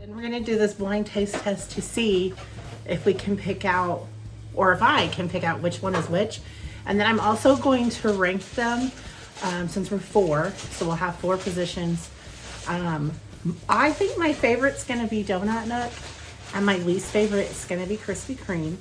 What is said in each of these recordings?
And we're gonna do this blind taste test to see if we can pick out, or if I can pick out which one is which. And then I'm also going to rank them since we're 4, so we'll have 4 positions. I think my favorite's gonna be Donut Nook, and my least favorite is gonna be Krispy Kreme.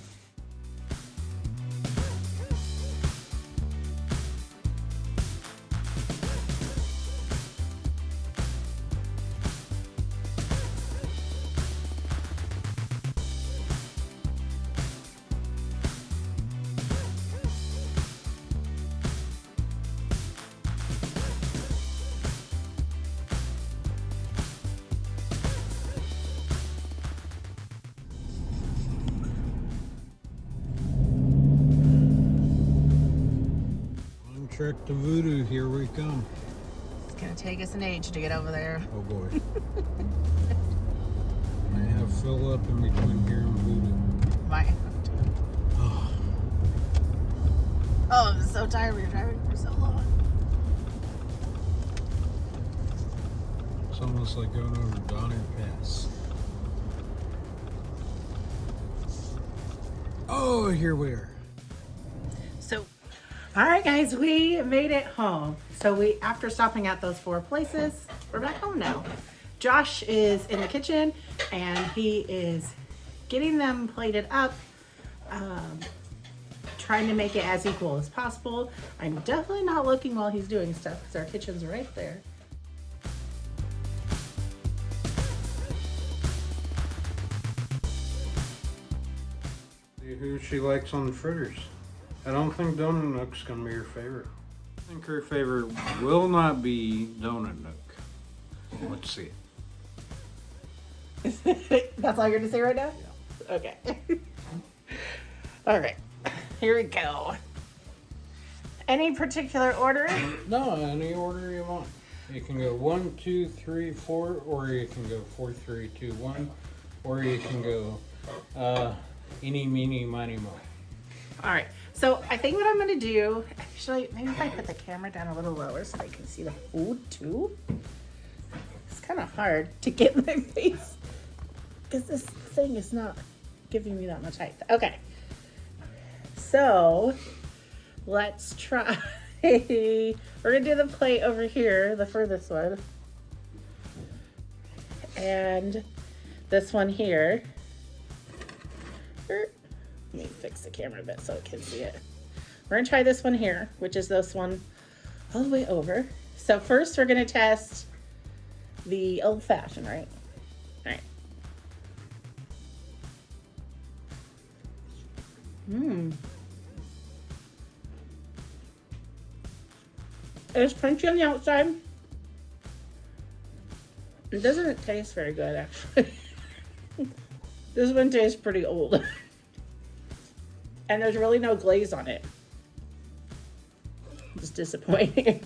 Trek to Voodoo, here we come. It's gonna take us an age to get over there. Oh boy. I have fill up in between here and Voodoo. Might have to. Oh. Oh, I'm so tired. We were driving for so long. It's almost like going over Donner Pass. Oh, here we are. So, all right, guys, we made it home. So after stopping at those 4 places, we're back home now. Josh is in the kitchen and he is getting them plated up, trying to make it as equal as possible. I'm definitely not looking while he's doing stuff because our kitchen's right there. See who she likes on the fritters. I don't think Donut Nook's gonna be her favorite. I think her favorite will not be Donut Nook. Let's see it. That's all you're gonna say right now? Yeah. Okay. All right, here we go. Any particular order? No, any order you want. You can go 1, 2, 3, 4, or you can go 4, 3, 2, 1, or you can go eeny, meeny, miny, mo. All right. So I think what I'm gonna do, actually, maybe if I put the camera down a little lower so I can see the food too. It's kind of hard to get in my face because this thing is not giving me that much height. Okay. So let's try. We're gonna do the plate over here, the furthest one. And this one here. Let me fix the camera a bit so it can see it. We're gonna try this one here, which is this one all the way over. So first we're gonna test the old fashioned, right? All right. It's crunchy on the outside. It doesn't taste very good, actually. This one tastes pretty old. And there's really no glaze on it. It's disappointing.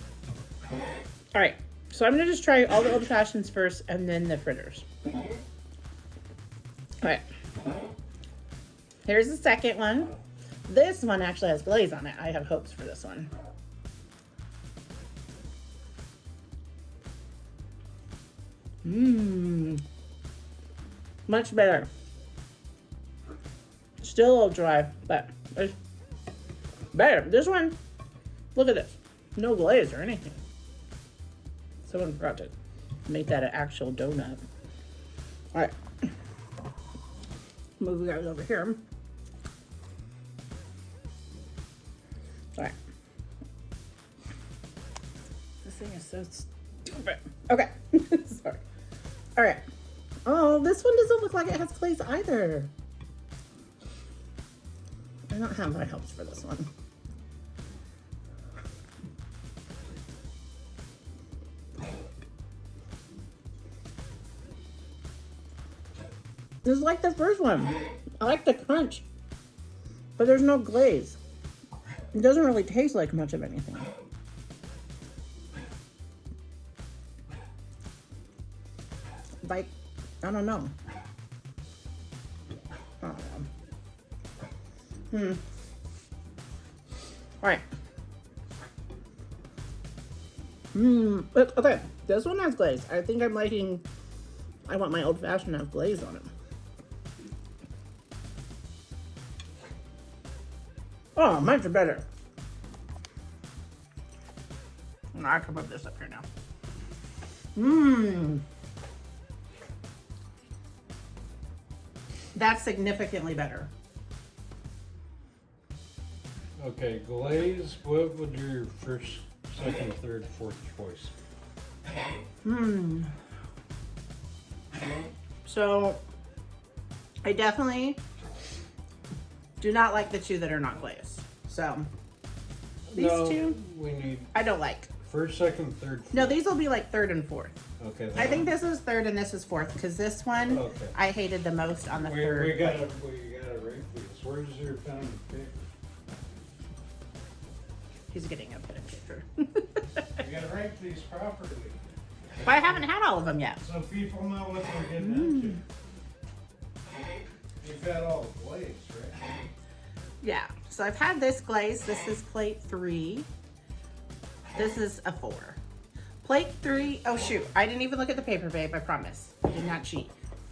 All right, so I'm gonna just try all the old fashions first and then the fritters. All right, here's the second one. This one actually has glaze on it. I have hopes for this one. Much better. Still a little dry, but it's better. This one, look at this. No glaze or anything. Someone forgot to make that an actual donut. All right. Move you guys over here. All right. This thing is so stupid. Okay. Sorry. All right. Oh, this one doesn't look like it has glaze either. I don't have my hopes for this one. This is like the first one. I like the crunch, but there's no glaze. It doesn't really taste like much of anything. Like, I don't know. I don't know. All right. Okay, this one has glaze. I think I'm liking I want my old fashioned to have glaze on it. Oh, much better. I can put this up here now. Mmm. That's significantly better. Okay, glaze. What would your first, second, third, fourth choice? So, I definitely do not like the two that are not glazed. So, these two, we need I don't like. first, second, third, fourth. No, these will be like third and fourth. Okay. I think this is third and this is fourth because this one Okay. I hated the most on the third. We gotta rate these. Where's your pen and paper? He's getting a pen and paper. You gotta rank these properly. But I haven't had all of them yet. So people know what they're getting into. You've got all the glaze, right? Yeah. So I've had this glaze. This is plate 3. This is a 4. Plate 3. Oh shoot! I didn't even look at the paper, babe. I promise. I did not cheat.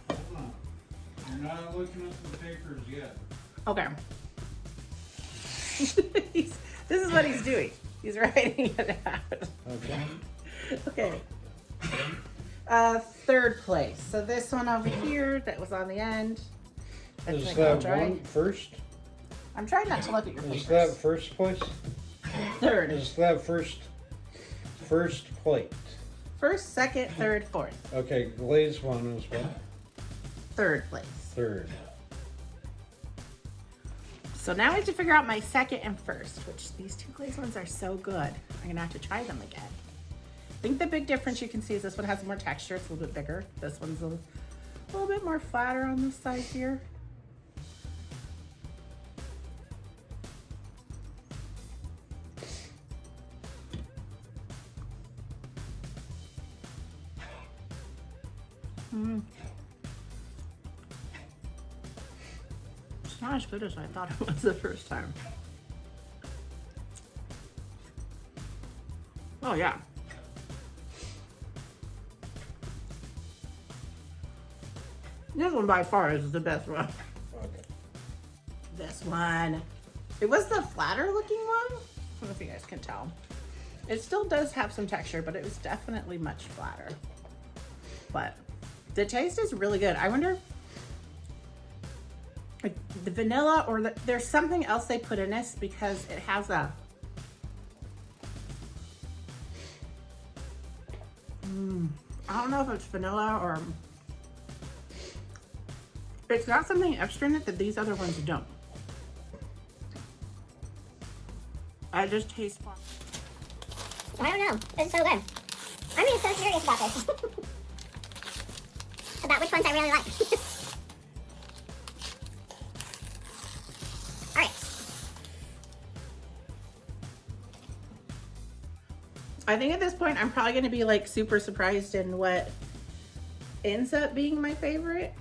You're not looking at the papers yet. Okay. This is what he's doing. He's writing it out. Okay. Okay. Third place. So this one over here that was on the end. That's Is like that all dry. one first? I'm trying not to look at your Is papers. that first place? Third. Is that first plate? First, second, third, fourth. Okay, glaze one is what? Third place. Third. So now I have to figure out my second and first, which these two glazed ones are so good. I'm gonna have to try them again. I think the big difference you can see is this one has more texture. It's a little bit bigger. This one's a little bit more flatter on this side here. It's not as good as I thought it was the first time. Oh yeah. This one by far is the best one. Okay. This one. It was the flatter looking one. I don't know if you guys can tell. It still does have some texture, but it was definitely much flatter. But the taste is really good. I wonder if the vanilla or there's something else they put in this because it has a I don't know if it's vanilla or it's got something extra in it that these other ones don't. I just taste fun. I don't know. It's so good. I'm being so serious about this. About which ones I really like. Alright. I think at this point I'm probably going to be like super surprised in what ends up being my favorite.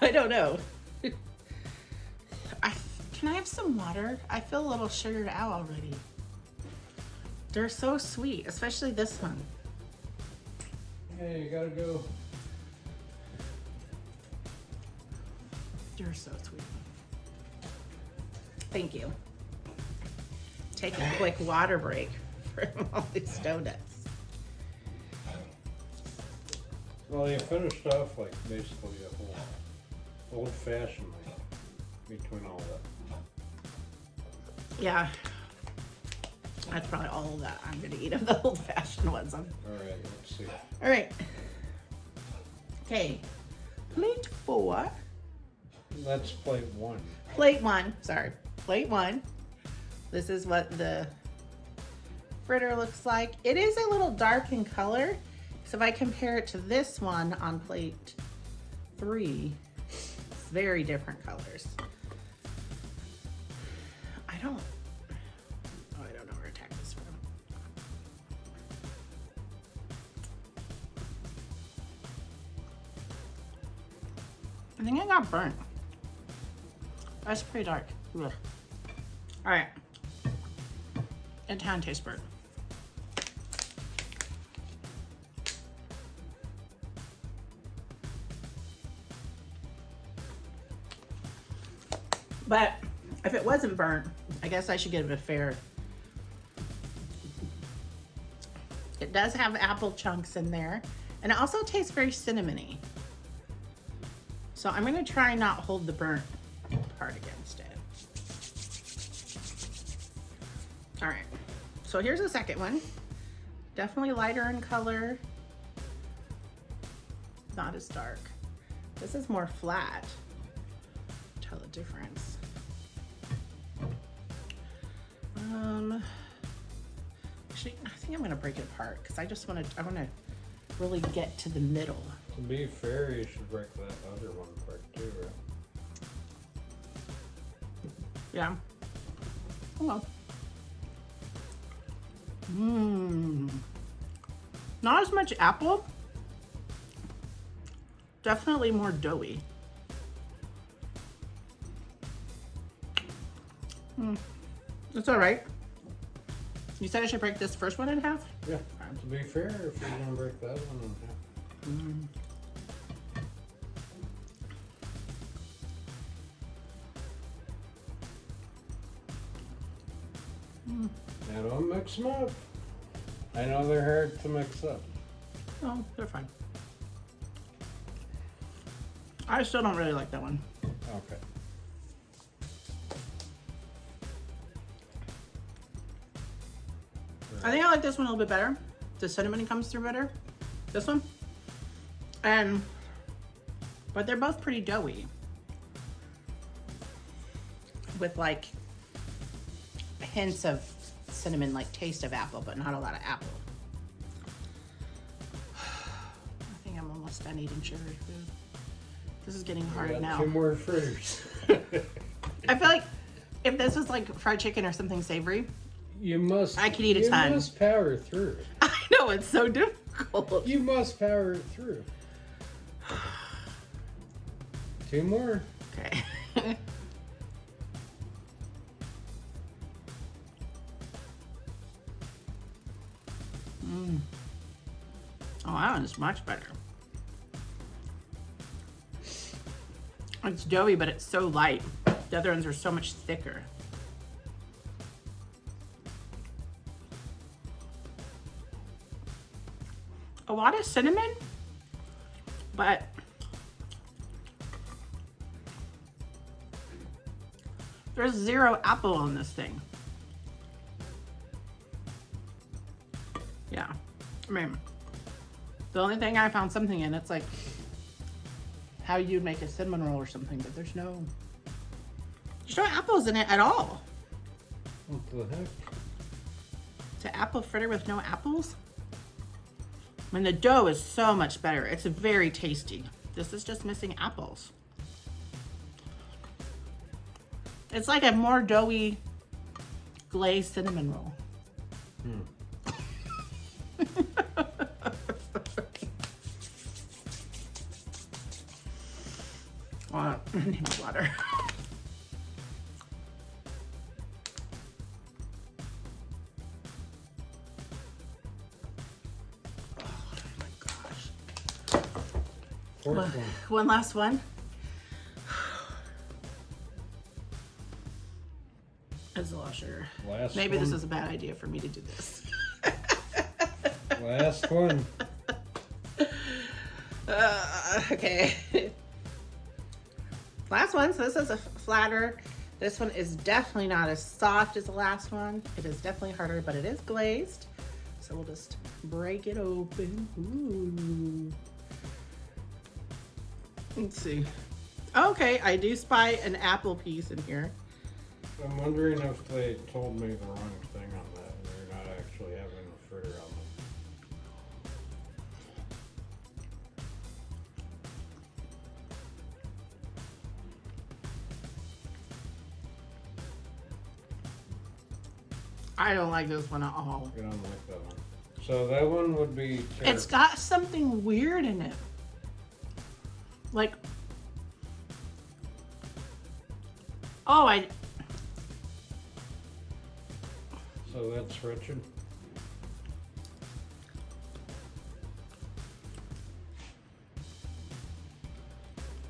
I don't know. Can I have some water? I feel a little sugared out already. They're so sweet, especially this one. Hey, you gotta go. They're so sweet. Thank you. Take a quick water break from all these donuts. Well, you finished off like basically a whole old-fashioned like, between all that. Yeah. That's probably all that I'm gonna eat of the old-fashioned ones. All right, let's see. All right. Okay. Plate 4. That's plate 1. Plate 1. Sorry. Plate 1. This is what the fritter looks like. It is a little dark in color. So if I compare it to this one on plate 3, it's very different colors. I don't know where to attack this from. I think I got burnt. That's pretty dark. Ugh. All right. It kind of tastes burnt. But if it wasn't burnt, I guess I should give it a fair. It does have apple chunks in there, and it also tastes very cinnamony. So I'm gonna try not hold the burnt part against it. All right, so here's the second one. Definitely lighter in color. Not as dark. This is more flat. Tell the difference. Actually, I think I'm gonna break it apart because I wanna really get to the middle. To be fair, you should break that other one apart too, right? Yeah. Oh well. Mmm. Not as much apple. Definitely more doughy. It's all right. You said I should break this first one in half? Yeah. To be fair, if you're gonna break that one in half. Now don't mix them up. I know they're hard to mix up. Oh, they're fine. I still don't really like that one. Okay. I think I like this one a little bit better. The cinnamon comes through better. This one. But they're both pretty doughy. With like hints of cinnamon, like taste of apple, but not a lot of apple. I think I'm almost done eating sugary food. This is getting hard now. 2 more fritters. I feel like if this was like fried chicken or something savory, I could eat a ton. You must power through it. I know, it's so difficult. You must power it through. 2 more. Okay. Oh, that one is much better. It's doughy, but it's so light. The other ones are so much thicker. A lot of cinnamon, but there's 0 apple on this thing. Yeah, I mean, the only thing I found something in, it's like how you'd make a cinnamon roll or something, but there's no apples in it at all. What the heck? It's an apple fritter with no apples? I mean, the dough is so much better. It's very tasty. This is just missing apples. It's like a more doughy glazed cinnamon roll. I need water. One last one. It's a lot of sugar. Maybe this is a bad idea for me to do this. Last one. Okay. Last one. So this is a flatter. This one is definitely not as soft as the last one. It is definitely harder, but it is glazed. So we'll just break it open. Ooh. Let's see. Okay, I do spy an apple piece in here. I'm wondering if they told me the wrong thing on that. They're not actually having a fritter on them. I don't like this one at all. You don't like that one. So that one would be terrible. It's got something weird in it. Like, oh, So that's Richard.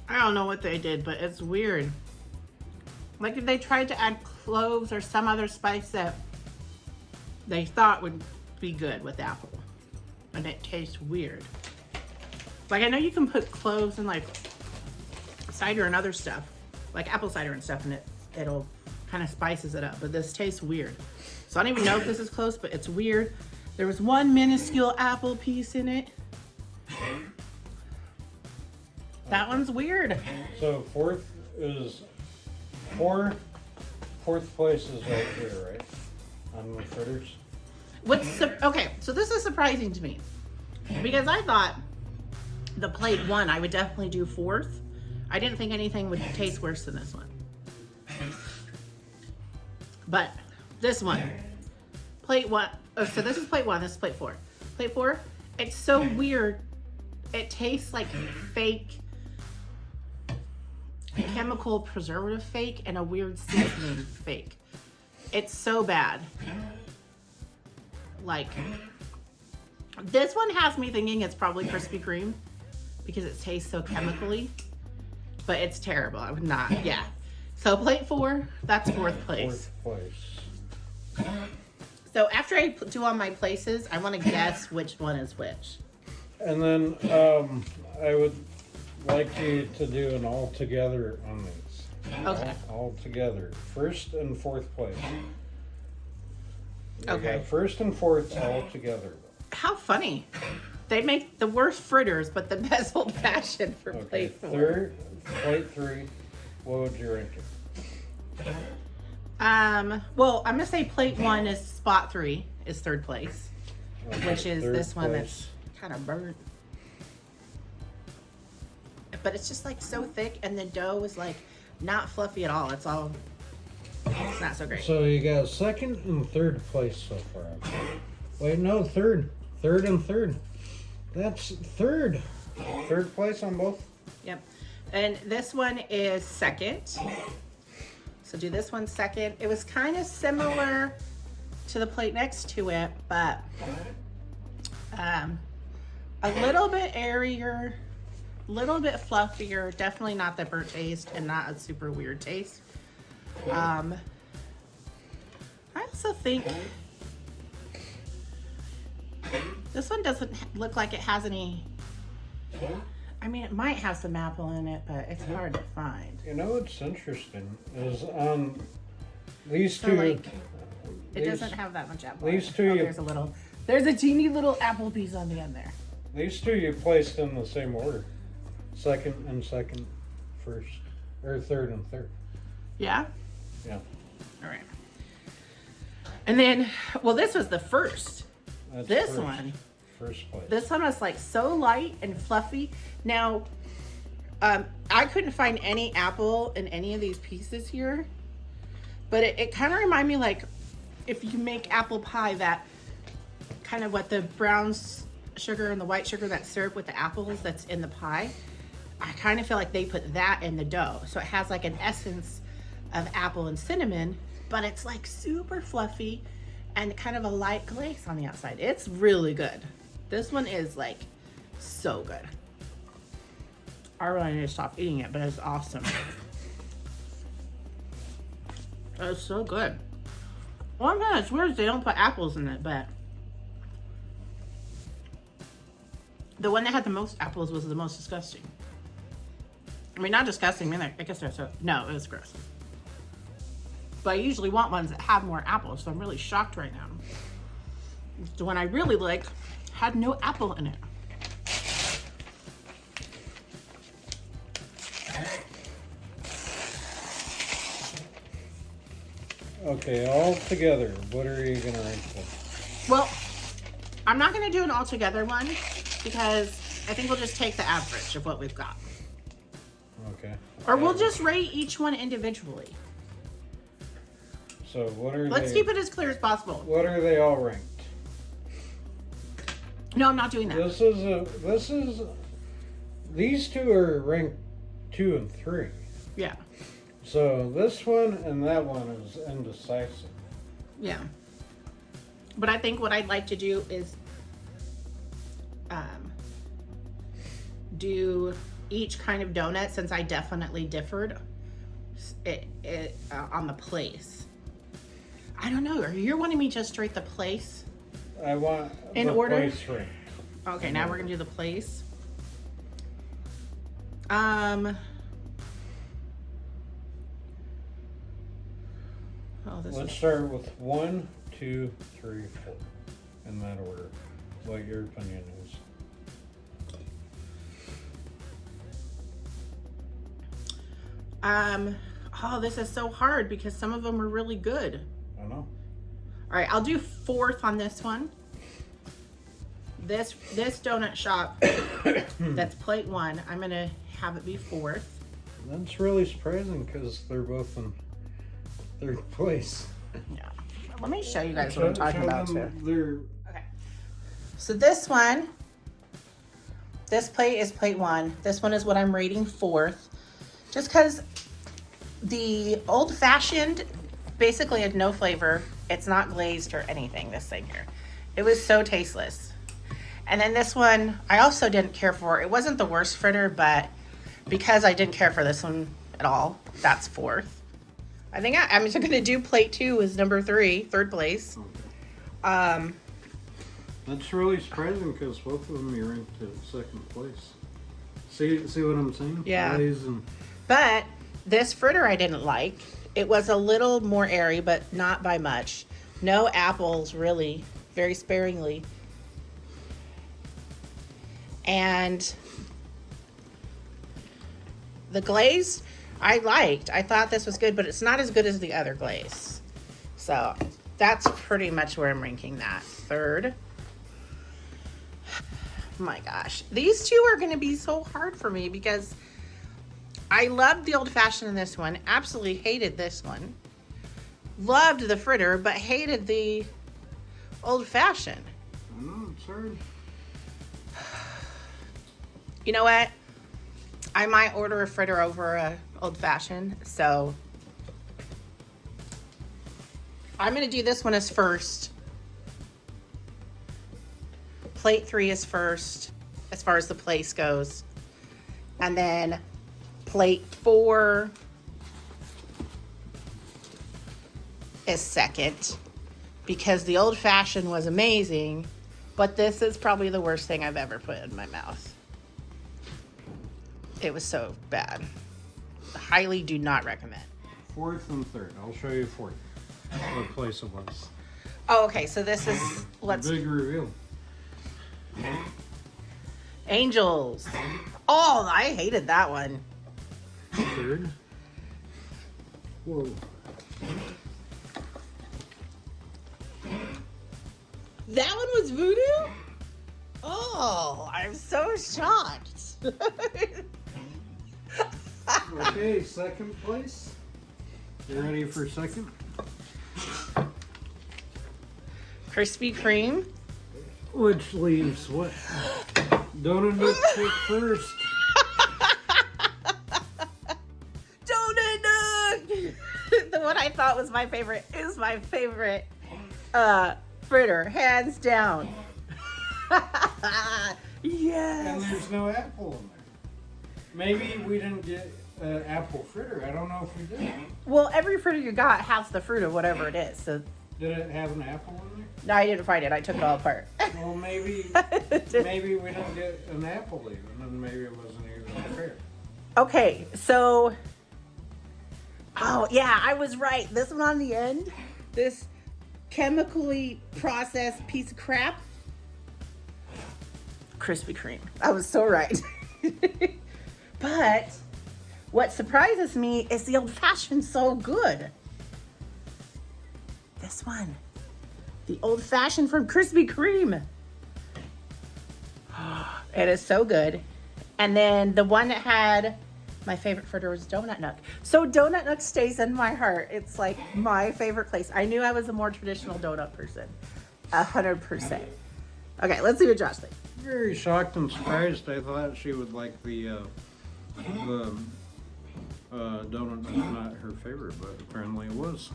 I don't know what they did, but it's weird. Like if they tried to add cloves or some other spice that they thought would be good with apple, and it tastes weird. Like I know you can put cloves in like cider and other stuff, like apple cider and stuff, and it'll kind of spices it up, but this tastes weird. So I don't even know if this is close, but it's weird. There was one minuscule apple piece in it. That one's weird. So fourth place is right here, right? On the fritters. Okay, so this is surprising to me because I thought the plate one I would definitely do fourth. I didn't think anything would taste worse than this one. But this one, plate one, oh, so this is plate one, this is plate four. Plate four, it's so weird. It tastes like fake, chemical preservative fake and a weird seasoning fake. It's so bad. Like, this one has me thinking it's probably Krispy Kreme because it tastes so chemically, but it's terrible. I would not, yeah. So plate four, that's fourth place. Fourth place. So after I do all my places, I want to guess which one is which. And then I would like you to do an all together on these. Okay. All together. First and fourth place. You Okay. got first and fourth all together. How funny. They make the worst fritters, but the best old fashioned for Okay. plate four. Third, plate three. What would you rank it? Well, I'm gonna say plate one is spot three, is third place, Okay, which is third this one place. that's kind of burnt. But it's just like so thick, and the dough is like not fluffy at all. It's not so great. So you got second and third place so far. Wait, no, third. Third and third. That's third. Third place on both? Yep. And this one is second. So do this one second. It was kind of similar to the plate next to it, but a little bit airier, a little bit fluffier. Definitely not the burnt taste and not a super weird taste. I also think this one doesn't look like it has any. I mean, it might have some apple in it, but it's hard to find. You know what's interesting is on these So two. like, it these- doesn't have that much apple. these in it. two Oh, you- there's a little. There's a teeny little apple piece on the end there. These two you placed in the same order. Second and second, first. Or third and third. Yeah. Yeah. All right. And then, well, this was the first. That's This first. one. First place. This one was like so light and fluffy. Now, I couldn't find any apple in any of these pieces here, but it kind of reminded me like if you make apple pie, that kind of what the brown sugar and the white sugar, that syrup with the apples that's in the pie. I kind of feel like they put that in the dough. So it has like an essence of apple and cinnamon, but it's like super fluffy and kind of a light glaze on the outside. It's really good. This one is like so good. I really need to stop eating it, but it's awesome. It's so good. Well, no, it's weird they don't put apples in it, but the one that had the most apples was the most disgusting. I mean, not disgusting. I mean, I guess they're so. No, it was gross. But I usually want ones that have more apples, so I'm really shocked right now. The one I really liked had no apple in it. Okay, all together, what are you gonna rank them? Well, I'm not going to do an all together one because I think we'll just take the average of what we've got. Okay. Or we'll just rate each one individually. So what are Let's they? keep it as clear as possible. What are they all ranked? No, I'm not doing that. These two are ranked 2 and 3. Yeah. So this one and that one is indecisive. Yeah. But I think what I'd like to do is do each kind of donut, since I definitely differed on the place. I don't know. You're wanting me just rate the place? I want In the order? place ranked. Okay, now we're gonna do the place. Oh, this Let's is start with 1, 2, 3, 4. In that order. What your opinion is. Oh, this is so hard because some of them are really good. I know. All right, I'll do 4th on this one. This donut shop, that's plate 1. I'm gonna have it be 4th. That's really surprising because they're both in 3rd place. Yeah. Let me show you guys what I'm talking about too. They're Okay. So this one, this plate is plate 1. This one is what I'm rating 4th. Just because the old fashioned basically had no flavor. It's not glazed or anything, this thing here. It was so tasteless. And then this one, I also didn't care for. It wasn't the worst fritter, but because I didn't care for this one at all, that's 4th. I think I'm just going to do plate 2 is number 3, 3rd place. that's really surprising because both of them you ranked at 2nd place. See what I'm saying? Yeah. Glaze and But this fritter I didn't like. It was a little more airy, but not by much. No apples, really. Very sparingly. And the glaze, I liked. I thought this was good, but it's not as good as the other glaze. So that's pretty much where I'm ranking that. 3rd. My gosh. These two are going to be so hard for me because I loved the old fashioned in this one. Absolutely hated this one. Loved the fritter, but hated the old fashioned. I know it's hard. You know what? I might order a fritter over a old fashioned. So I'm going to do this one as first. Plate 3 is first as far as the place goes. And then plate 4 is second because the old fashioned was amazing, but this is probably the worst thing I've ever put in my mouth. It was so bad. Highly do not recommend. 4th and 3rd. I'll show you 4th. What place it was. Oh, okay. So this is Big reveal. Angels. Oh, I hated that one. 3rd. Whoa. That one was Voodoo? Oh, I'm so shocked. Okay, 2nd place. You ready for 2nd? Krispy Kreme. Which leaves what? Donut Nook pick first. Donut Nook! The one I thought was my favorite is my favorite fritter, hands down. Yes. And there's no apple in there. Maybe we didn't get apple fritter. I don't know if we did. Well, every fritter you got has the fruit of whatever it is. So Did it have an apple in there? no, I didn't find it. I took it all apart. Well, maybe we didn't get an apple even, and maybe it wasn't even fair. Okay, so oh yeah, I was right. This one on the end, this chemically processed piece of crap. Krispy Kreme. I was so right. But what surprises me is the old fashioned so good. This one. The old fashioned from Krispy Kreme. It is so good. And then the one that had my favorite fritter was Donut Nook. So Donut Nook stays in my heart. It's like my favorite place. I knew I was a more traditional donut person. 100%. Okay, let's see what Josh thinks. Very shocked and surprised. I thought she would like the donut Nook, not her favorite, but apparently it was.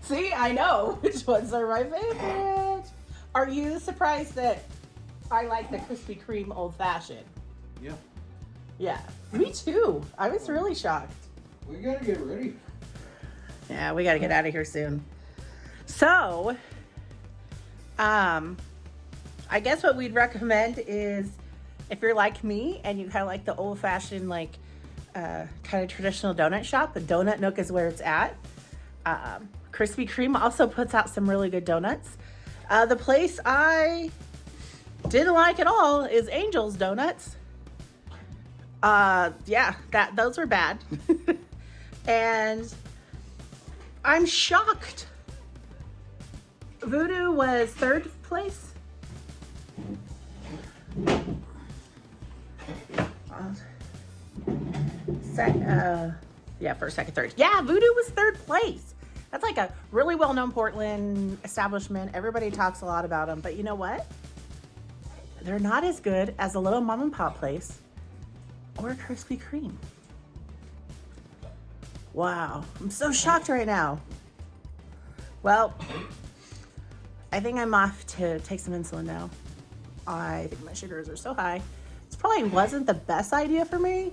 See, I know which ones are my favorite. Are you surprised that I like the Krispy Kreme old fashioned? Yeah. Yeah, me too. I was really shocked. We gotta get ready. Yeah, we got to get out of here soon. So, I guess what we'd recommend is if you're like me and you kind of like the old-fashioned, like, kind of traditional donut shop, the Donut Nook is where it's at. Krispy Kreme also puts out some really good donuts. The place I didn't like at all is Angel's Donuts. Yeah, those are bad. And I'm shocked. Voodoo was third place. Yeah, first, second, third. Yeah, Voodoo was third place. That's like a really well-known Portland establishment. Everybody talks a lot about them, but you know what? They're not as good as a little mom and pop place or Krispy Kreme. Wow, I'm so shocked right now. Well, I think I'm off to take some insulin now. I think my sugars are so high. This probably wasn't the best idea for me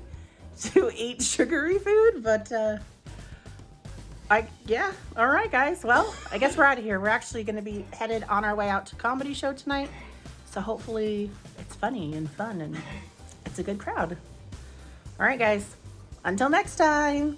to eat sugary food, but yeah, all right, guys. Well, I guess we're out of here. We're actually going to be headed on our way out to comedy show tonight, so hopefully it's funny and fun and it's a good crowd. All right, guys. Until next time.